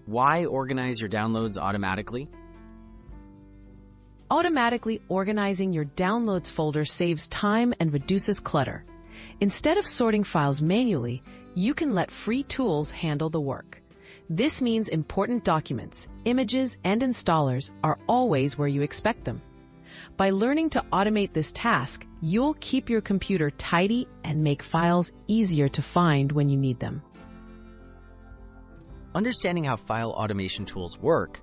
Why organize your downloads automatically? Automatically organizing your Downloads folder saves time and reduces clutter. Instead of sorting files manually, you can let free tools handle the work. This means important documents, images, and installers are always where you expect them. By learning to automate this task, you'll keep your computer tidy and make files easier to find when you need them. Understanding how file automation tools work.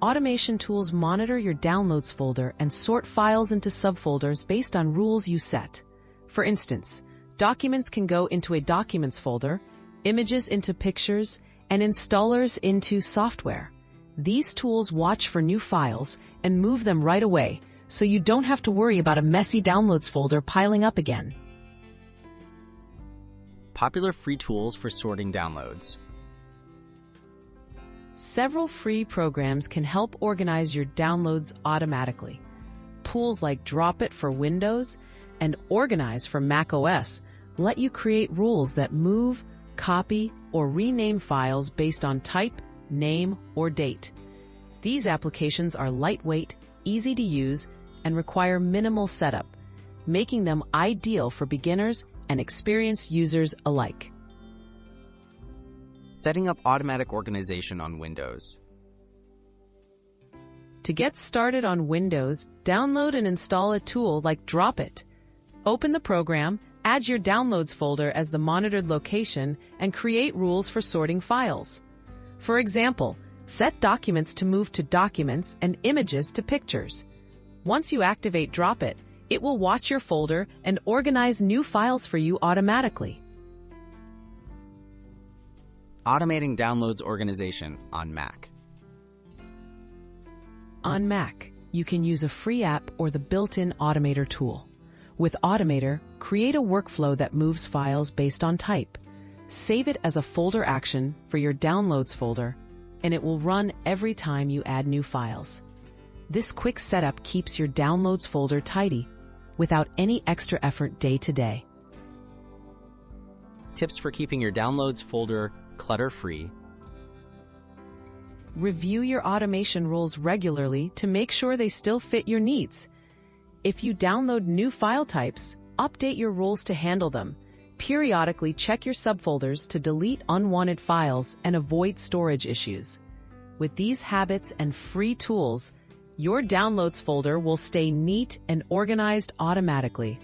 Automation tools monitor your Downloads folder and sort files into subfolders based on rules you set. For instance, documents can go into a Documents folder, images into Pictures, and installers into Software. These tools watch for new files and move them right away, so you don't have to worry about a messy Downloads folder piling up again. Popular free tools for sorting downloads. Several free programs can help organize your downloads automatically. Tools like Drop-It for Windows and Organize for macOS let you create rules that move, copy, or rename files based on type, name, or date. These applications are lightweight, easy to use, and require minimal setup, making them ideal for beginners and experienced users alike. Setting up automatic organization on Windows. To get started on Windows, download and install a tool like Drop-It. Open the program, add your Downloads folder as the monitored location, and create rules for sorting files. For example, set documents to move to Documents and images to Pictures. Once you activate Drop-It, it will watch your folder and organize new files for you automatically. Automating downloads organization on Mac. On Mac, you can use a free app or the built-in Automator tool. With Automator, create a workflow that moves files based on type. Save it as a folder action for your Downloads folder, and it will run every time you add new files. This quick setup keeps your Downloads folder tidy, without any extra effort day to day. Tips for keeping your Downloads folder clutter-free. Review your automation rules regularly to make sure they still fit your needs. If you download new file types, update your rules to handle them. Periodically check your subfolders to delete unwanted files and avoid storage issues. With these habits and free tools, your Downloads folder will stay neat and organized automatically.